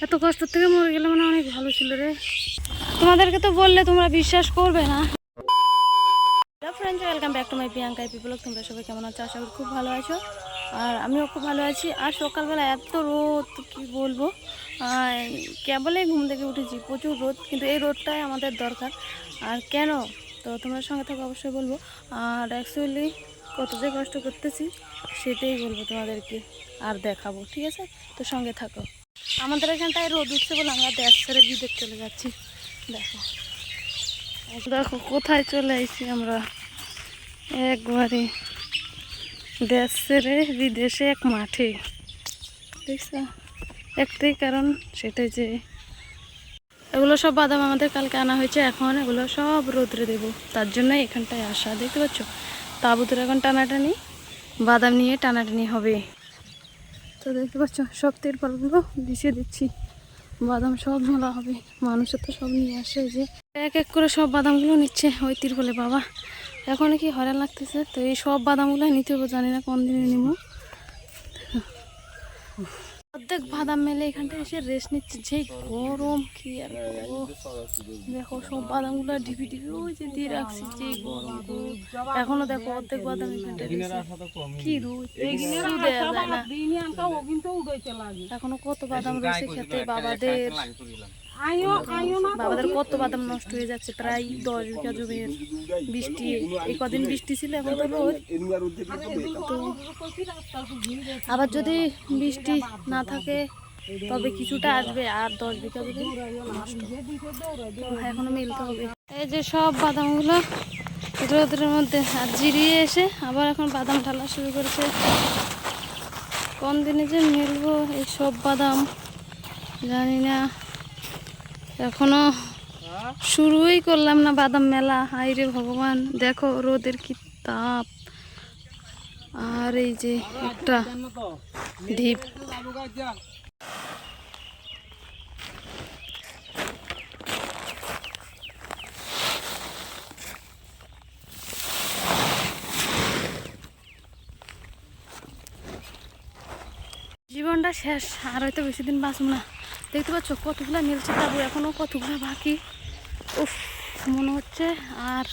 এত কষ্ট থেকে মরে গেলে মানে অনেক ভালো ছিল রে। তোমাদেরকে তো বললে তোমরা বিশ্বাস করবে না। Hello friends, welcome back to my Priyanka AP blog. তোমরা সবাই কেমন আছো? আশা করি খুব ভালো আছো। আর আমিও খুব ভালো আছি। আর সকালবেলা এত রোদ, কি বলবো, কেবলই ঘুম থেকে উঠেছি, প্রচুর রোদ, কিন্তু এই রোদটাই আমাদের দরকার। আর কেন, তো তোমরা সঙ্গে থাকো, অবশ্যই বলবো। আর অ্যাকচুয়ালি কত যে কষ্ট করতেছি সেটাই বলবো তোমাদেরকে, আর দেখাবো, ঠিক আছে? তো সঙ্গে থাকো। আমাদের এখানটায় রোদ উঠছে বলে আমরা দেশ ছেড়ে বিদেশ চলে যাচ্ছি। দেখো দেখো কোথায় চলে আসছি আমরা, একবারে দেশ ছেড়ে বিদেশে, এক মাঠে। দেখছো, একটাই কারণ, সেটাই যে এগুলো সব বাদাম আমাদের কালকে আনা হয়েছে। এখন এগুলো সব রোদ্রে দেবো, তার জন্য এখানটায় আসা। দেখতে পাচ্ছ, তাবুতের এখন টানাটানি, বাদাম নিয়ে টানাটানি হবে। তো দেখতে পাচ্ছ, সব তিরপালগুলো বিছিয়ে দিচ্ছি, বাদাম সব ঝোলা হবে। মানুষের তো সব নিয়ে আসে, যে এক এক করে সব বাদামগুলো নিচ্ছে ওই তিরপালে। বাবা, এখন কি হয়রান লাগতেছে। তো এই সব বাদামগুলো নিতে হবে, জানি না কোন দিনে নিব। অর্ধেক বাদাম মেলে এখানটায় এসে রেস্ট নিচ্ছে, যে গরম কি আর বলবো। দেখো সব বাদামগুলো ঢিপি ঢিপি ওই যে দিয়ে রাখছি, যে গরম। এখনো দেখো অর্ধেক বাদাম এখানটায় কি রোদ, দেওয়া যায় না। এখনো কত বাদাম রয়েছে খেতে বাবাদের। বাবাদের কত বাদাম নষ্ট হয়ে যাচ্ছে, প্রায় 10 বিঘা জমির। বৃষ্টি, এই কদিন বৃষ্টি ছিল, এখন তো রোদ। তো আবার যদি বৃষ্টি না থাকে তবে কিছুটা আসবে, আর 10 বিঘা জমি নষ্ট। তো এখনো মিলতে হবে। এই যে সব বাদামগুলো রোদের মধ্যে আর জিরিয়ে এসে আবার এখন বাদাম ঢালা শুরু করেছে। কোন দিনে যে মিলবো এই সব বাদাম জানি না, এখনো শুরুই করলাম না বাদাম মেলা। হায়রে ভগবান, দেখো রোদের কি তাপ। আর এই যে একটা ঢিপ, জীবনটা শেষ, আর হয়তো বেশি দিন বাঁচব না। দেখতে পাচ্ছ কতগুলা মিলছে, তাবু এখনো কতগুলা বাকি। উফ, মনে হচ্ছে আর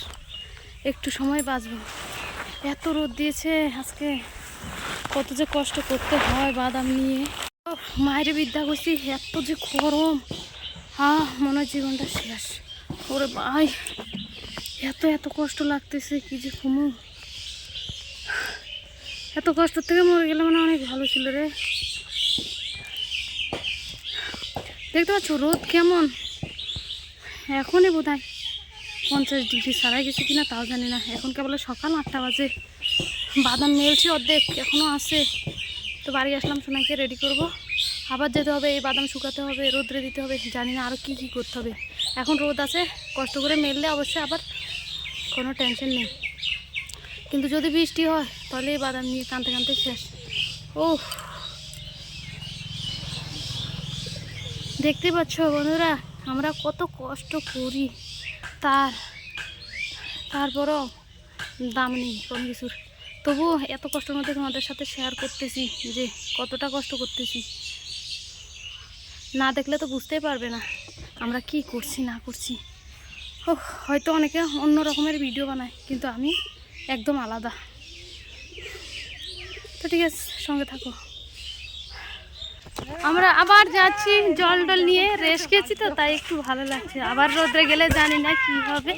একটু সময় বাঁচবো। এত রোদ দিয়েছে আজকে, কত যে কষ্ট করতে হয় বাদাম নিয়ে। মায়ের বিদ্যা করছি, এত যে গরম, মনে হয় জীবনটা শেষ। ওরে ভাই, এত এত কষ্ট লাগতেছে, কি যে ঘুমু। এত কষ্ট থেকে মরে গেলে মানে অনেক ভালো ছিল রে। দেখতে পাচ্ছ রোদ কেমন, এখনই বোধ হয় 50 ডিগ্রি ছাড়াই গেছে কিনা তাও জানি না। এখন কেবল সকাল 8টা বাজে, বাদাম মেলছে অর্ধেক, এখনও আছে। তো বাড়ি আসলাম, সোনাইকে রেডি করব, আবার যেতে হবে, এই বাদাম শুকাতে হবে, রোদ্রে দিতে হবে, জানি না আরও কী কী করতে হবে। এখন রোদ আছে, কষ্ট করে মেললে অবশ্যই আবার কোনো টেনশন নেই। কিন্তু যদি বৃষ্টি হয় তাহলে এই বাদাম নিয়ে কাঁদতে কাঁদতে শেষ। ও, দেখতে পাচ্ছ বন্ধুরা, আমরা কত কষ্ট করি, তারপরও দাম নেই কোনো কিছুর। তবুও এত কষ্টের মধ্যে তোমাদের সাথে শেয়ার করতেছি যে কতটা কষ্ট করতেছি। না দেখলে তো বুঝতেই পারবে না আমরা কি করছি না করছি। ও, হয়তো অনেকে অন্য রকমের ভিডিও বানায়, কিন্তু আমি একদম আলাদা। তো ঠিক আছে, সঙ্গে থাকো। আমরা আবার যাচ্ছি, জল টল নিয়ে রেস্ট খেয়েছি তো, তাই একটু ভালো লাগছে। আবার রোদ্রে গেলে জানি না কি হবে।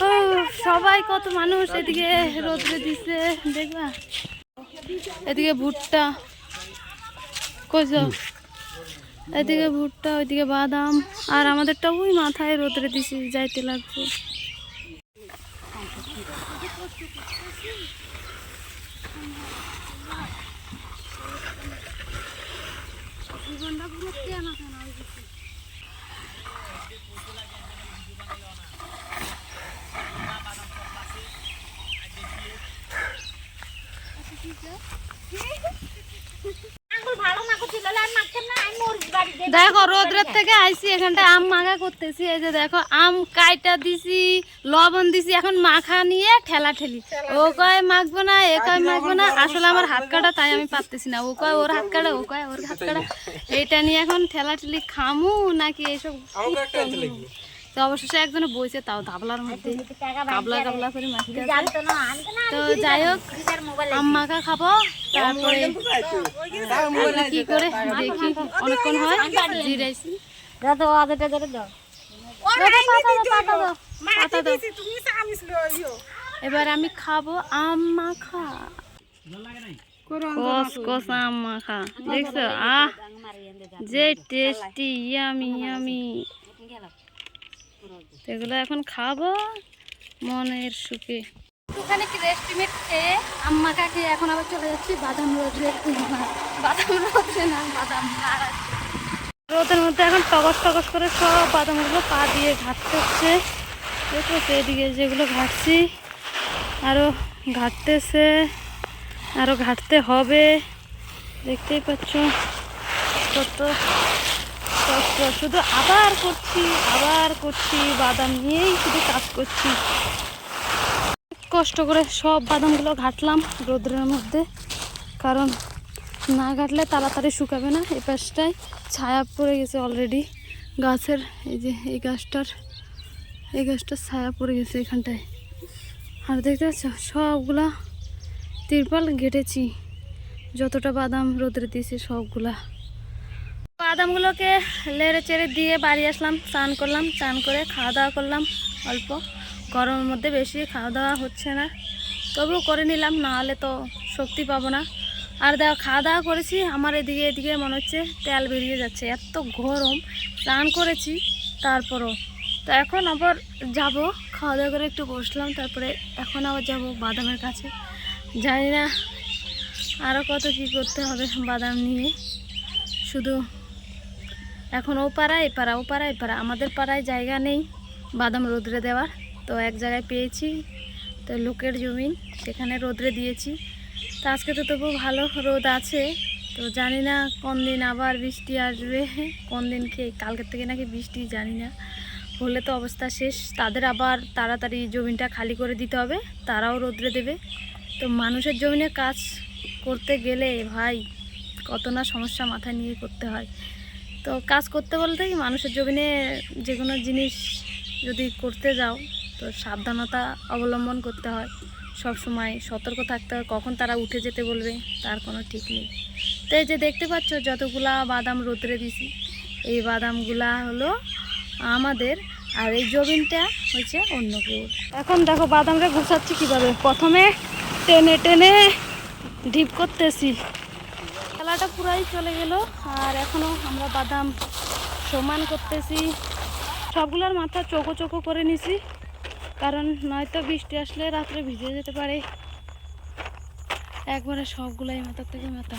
ও, সবাই কত মানুষ এদিকে রোদ্রে দিচ্ছে, দেখবা এদিকে ভুট্টা কইছ, এদিকে ভুট্টা, ওইদিকে বাদাম, আর আমাদেরটা ওই মাথায় রোদ্রে দিছি, যাইতে লাগবে। দেখো রোদ্রের থেকে আইসি এখানটায় আম মাখা করতেছি। এই যে দেখো আম কাইটা দিছি, লবণ দিছি, এখন মাখা নিয়ে ঠেলা ঠেলি। ও কয় মাখবো না, এ কয় মাখবো না। আসলে আমার হাত কাটা, তাই আমি পারতেছি না। ও কয় ওর হাত কাটা, ও কয় ওর হাত কাটা। এইটা নিয়ে এখন ঠেলা ঠেলি খামু নাকি এইসব। তো অবশেষে একজনে বইছে, তাও ধাবলার মধ্যে কাবলা কাবলা করে মাখতে আছে। তো যাই হোক আম মাখা খাবো, তারপরে কি করে দেখি অনেকক্ষণ হয় জিরাইছি। এবার আমি খাবো আম মাখা, কস কস আম মাখা। দেখছো আহ যে টেস্টি, ইয়ামি ইয়ামি। এগুলো এখন খাবো মনের সুখে। ওখানে কি রেস্টিমেট খেয়ে আম মাখা খেয়ে এখন আবার চলে যাচ্ছি বাদাম রোদ্রে। বাদাম রোদ্রে না, বাদাম রোদের মধ্যে এখন টগস টগস করে সব বাদামগুলো পা দিয়ে ঘাটতে হচ্ছে। দেখো এদিকে যেগুলো ঘাটছি আরও ঘাটতেছে, আরও ঘাটতে হবে। দেখতেই পাচ্ছ কত কষ্ট। শুধু আবার করছি বাদাম নিয়েই শুধু কাজ করছি। কষ্ট করে সব বাদামগুলো ঘাটলাম রোদ্রের মধ্যে, কারণ না ঘাটলে তাড়াতাড়ি শুকাবে না। এই পাশটায় ছায়া পড়ে গেছে অলরেডি গাছের। এই যে এই গাছটার ছায়া পড়ে গেছে এখানটায়। আর দেখতে পাচ্ছ সবগুলা তিরপাল ঘেটেছি, যতটা বাদাম রোদ্রে দিয়েছি সবগুলা। বাদামগুলোকে লেড়ে চেড়ে দিয়ে বাড়ি আসলাম, চান করলাম, চান করে খাওয়া দাওয়া করলাম অল্প। গরমের মধ্যে বেশি খাওয়া দাওয়া হচ্ছে না, তবুও করে নিলাম, নাহলে তো শক্তি পাবো না। আর দেখো খাওয়া দাওয়া করেছি, আমার এদিকে মনে হচ্ছে তেল বেরিয়ে যাচ্ছে, এত গরম। চান করেছি তারপরও। তো এখন আবার যাব, খাওয়া দাওয়া করে একটু বসলাম, তারপরে এখন আবার যাব বাদামের কাছে। জানি না আরও কত কি করতে হবে বাদাম নিয়ে। শুধু এখন ও পাড়া এ পাড়া, ও পাড়া এ পাড়া। আমাদের পাড়ায় জায়গা নেই বাদাম রোদ্রে দেওয়ার, তো এক জায়গায় পেয়েছি, তো লোকের জমি, সেখানে রোদ্রে দিয়েছি। তো আজকে তো তবু ভালো রোদ আছে। তো জানি না কোন দিন আবার বৃষ্টি আসবে, কোন দিন কি কালকের থেকে নাকি বৃষ্টি, জানি না। হলে তো অবস্থা শেষ। তাদের আবার তাড়াতাড়ি জমিটা খালি করে দিতে হবে, তারাও রোদ্রে দেবে। তো মানুষের জমিনে কাজ করতে গেলে ভাই কত না সমস্যা মাথায় নিয়ে করতে হয়। তো কাজ করতে বলতে কি মানুষের জমিনে যে কোনো জিনিস যদি করতে যাও তো সাবধানতা অবলম্বন করতে হয়, সব সময় সতর্ক থাকতে হয়। কখন তারা উঠে যেতে বলবে তার কোনো ঠিক নেই। তো এই যে দেখতে পাচ্ছ যতগুলা বাদাম রোদ্রে দিছি, এই বাদামগুলা হলো আমাদের, আর এই জমিনটা হচ্ছে অন্য কেউ। এখন দেখো বাদামটা গুছাচ্ছি কীভাবে। প্রথমে টেনে টেনে ঢিপ করতেছি, খেলাটা পুরাই চলে গেল। আর এখনও আমরা বাদাম সমান করতেছি, সবগুলোর মাথা চোখো চোখো করে নিছি, কারণ নয়তো বৃষ্টি আসলে রাত্রে ভিজে যেতে পারে। একবারে সবগুলাই মাথা থেকে মাথা।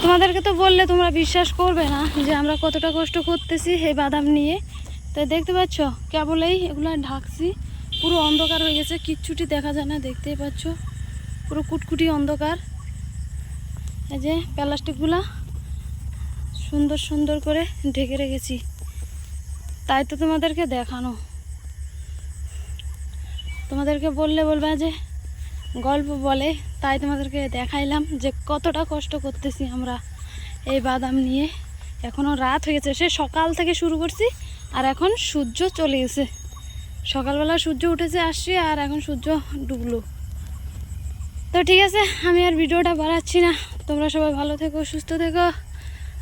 তোমাদেরকে তো বললে তোমরা বিশ্বাস করবে না যে আমরা কতটা কষ্ট করতেছি এই বাদাম নিয়ে। তাই দেখতে পাচ্ছ কেবলেই এগুলো ঢাকছি, পুরো অন্ধকার হয়ে গেছে, কিচ্ছুটি দেখা যায় না। দেখতেই পাচ্ছ পুরো কুটকুটি অন্ধকার। এই যে প্লাস্টিকগুলা সুন্দর সুন্দর করে ঢেকে রেখেছি, তাই তো তোমাদেরকে দেখানো। তোমাদেরকে বললে বলবে যে গল্প বলে, তাই তোমাদেরকে দেখাইলাম যে কতটা কষ্ট করতেছি আমরা এই বাদাম নিয়ে। এখনও রাত হয়ে গেছে, সে সকাল থেকে শুরু করছি, আর এখন সূর্য চলে গেছে। সকালবেলা সূর্য উঠেছে আসছি, আর এখন সূর্য ডুবলো। তো ঠিক আছে, আমি আর ভিডিওটা বাড়াচ্ছি না। তোমরা সবাই ভালো থেকো, সুস্থ থেকো।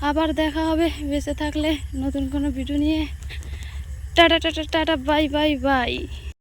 আবার দেখা হবে বেঁচে থাকলে নতুন কোনো ভিডিও নিয়ে। Tata tata tata, bye bye bye.